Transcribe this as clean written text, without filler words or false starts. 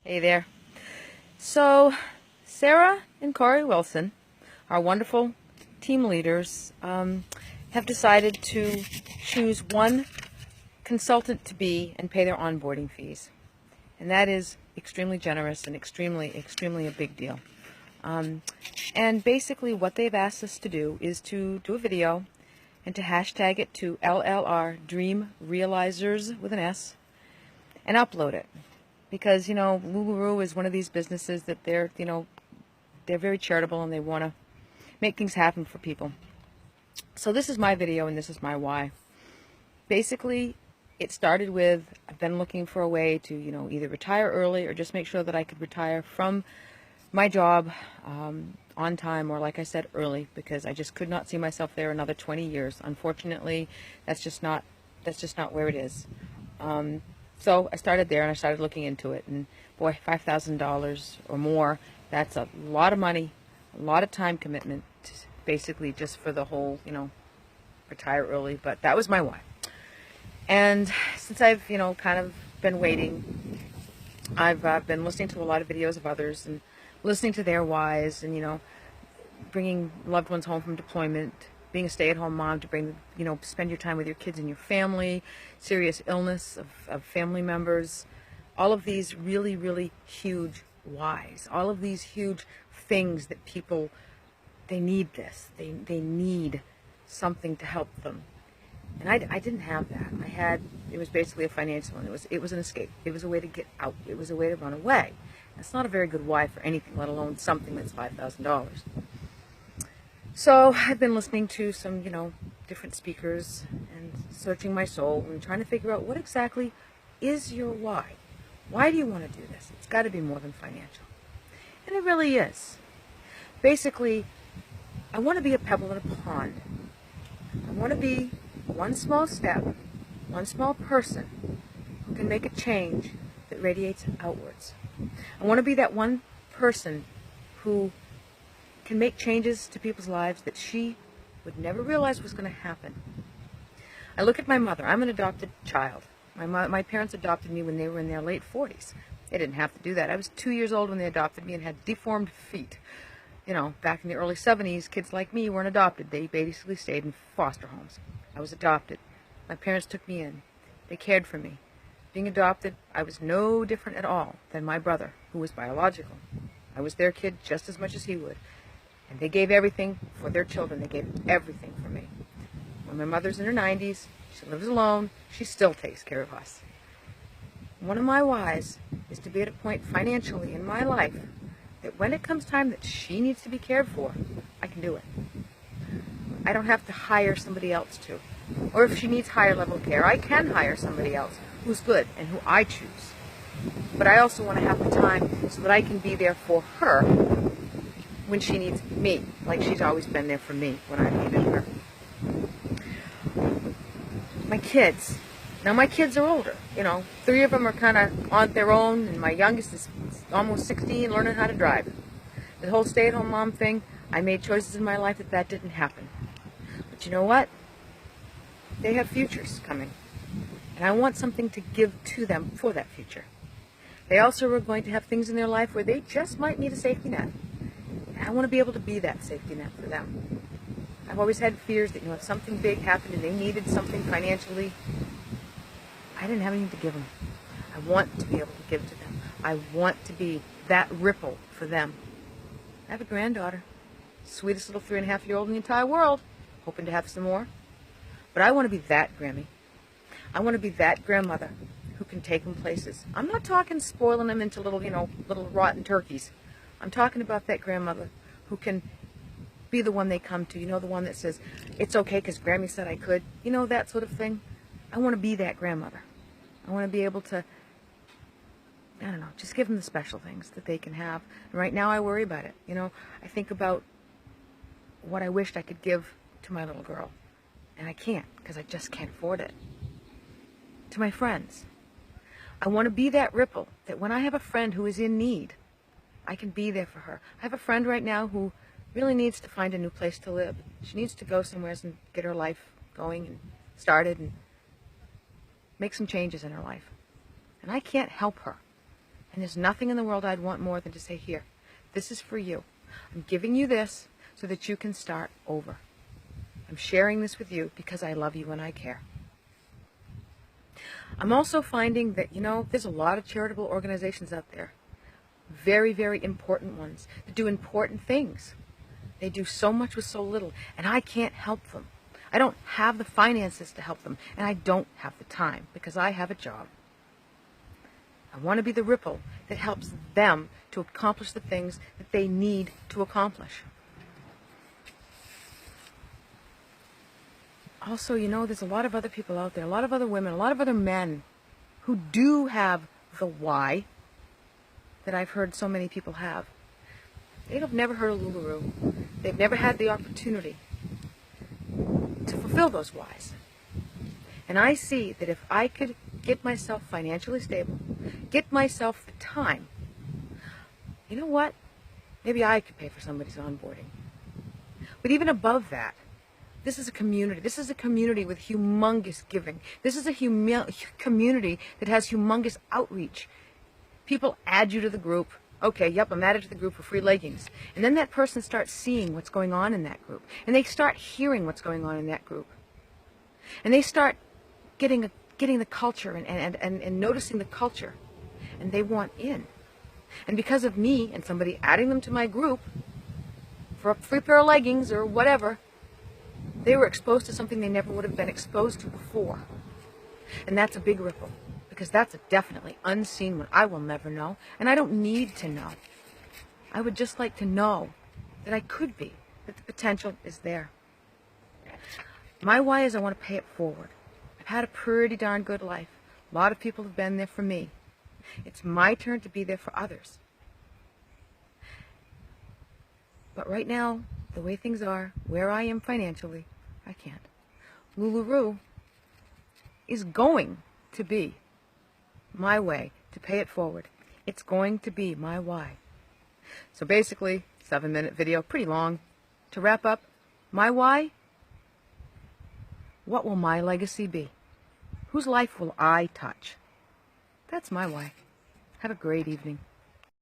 Hey there. So, Sarah and Corey Wilson, our wonderful team leaders, have decided to choose one consultant to be and pay their onboarding fees. And that is extremely generous and extremely a big deal. And basically what they've asked us to do is to do a video and to hashtag it to LLR Dream Realizers with an S and upload it. Because, LuLaRoe is one of these businesses that they're very charitable and they want to make things happen for people. So this is my video and this is my why. Basically, it started with, I've been looking for a way to, either retire early or just make sure that I could retire from my job on time, or like I said, early, because I just could not see myself there another 20 years. Unfortunately, that's just not where it is. So I started there and I started looking into it, and boy, $5,000 or more, that's a lot of money, a lot of time commitment, basically just for the whole, retire early. But that was my why. And since I've, kind of been waiting, I've been listening to a lot of videos of others and listening to their whys, and, bringing loved ones home from deployment, being a stay-at-home mom to bring, spend your time with your kids and your family, serious illness of family members, all of these really, really huge whys, all of these huge things that people, they need this. They need something to help them. And I didn't have that. It was basically a financial one. It was an escape. It was a way to get out. It was a way to run away. That's not a very good why for anything, let alone something that's $5,000. So I've been listening to some, different speakers and searching my soul and trying to figure out what exactly is your why. Why do you want to do this? It's got to be more than financial. And it really is. Basically, I want to be a pebble in a pond. I want to be one small step, one small person who can make a change that radiates outwards. I want to be that one person who can make changes to people's lives that she would never realize was going to happen. I look at my mother. I'm an adopted child. My parents adopted me when they were in their late 40s. They didn't have to do that. I was 2 years old when they adopted me and had deformed feet. Back in the early 70s, kids like me weren't adopted. They basically stayed in foster homes. I was adopted. My parents took me in. They cared for me. Being adopted, I was no different at all than my brother, who was biological. I was their kid just as much as he would. And they gave everything for their children. They gave everything for me. When my mother's in her 90s, she lives alone, she still takes care of us. One of my whys is to be at a point financially in my life that when it comes time that she needs to be cared for, I can do it. I don't have to hire somebody else to. Or if she needs higher level care, I can hire somebody else who's good and who I choose. But I also want to have the time so that I can be there for her when she needs me, like she's always been there for me when I needed her. My kids. Now my kids are older. 3 of them are kind of on their own, and my youngest is almost 16, learning how to drive. The whole stay-at-home mom thing, I made choices in my life that didn't happen. But you know what? They have futures coming. And I want something to give to them for that future. They also are going to have things in their life where they just might need a safety net. And I want to be able to be that safety net for them. I've always had fears that, if something big happened and they needed something financially, I didn't have anything to give them. I want to be able to give to them. I want to be that ripple for them. I have a granddaughter, sweetest little 3.5-year-old in the entire world, hoping to have some more. But I want to be that Grammy. I want to be that grandmother who can take them places. I'm not talking spoiling them into little rotten turkeys. I'm talking about that grandmother who can be the one they come to. The one that says, it's okay because Grammy said I could. That sort of thing. I want to be that grandmother. I want to be able to, just give them the special things that they can have. And right now I worry about it. I think about what I wished I could give to my little girl. And I can't, because I just can't afford it. To my friends. I want to be that ripple, that when I have a friend who is in need, I can be there for her. I have a friend right now who really needs to find a new place to live. She needs to go somewhere and get her life going and started and make some changes in her life. And I can't help her. And there's nothing in the world I'd want more than to say, here, this is for you. I'm giving you this so that you can start over. I'm sharing this with you because I love you and I care. I'm also finding that, there's a lot of charitable organizations out there. Very, very important ones that do important things. They do so much with so little, and I can't help them. I don't have the finances to help them, and I don't have the time because I have a job. I want to be the ripple that helps them to accomplish the things that they need to accomplish. Also, there's a lot of other people out there, a lot of other women, a lot of other men who do have the why that I've heard so many people have. They've never heard of LuLaRoe. They've never had the opportunity to fulfill those whys. And I see that if I could get myself financially stable, get myself the time, you know what? Maybe I could pay for somebody's onboarding. But even above that, this is a community. This is a community with humongous giving. This is a community that has humongous outreach. People add you to the group. Okay, yep, I'm added to the group for free leggings. And then that person starts seeing what's going on in that group. And they start hearing what's going on in that group. And they start getting the culture and noticing the culture. And they want in. And because of me and somebody adding them to my group for a free pair of leggings or whatever, they were exposed to something they never would have been exposed to before. And that's a big ripple. Because that's a definitely unseen one. I will never know, and I don't need to know. I would just like to know that I could be, that the potential is there. My why is I want to pay it forward. I've had a pretty darn good life. A lot of people have been there for me. It's my turn to be there for others. But right now, the way things are, where I am financially, I can't. LuLaRoe is going to be my way to pay it forward. It's going to be my why. So basically, 7-minute video, pretty long. To wrap up, my why? What will my legacy be? Whose life will I touch? That's my why. Have a great evening.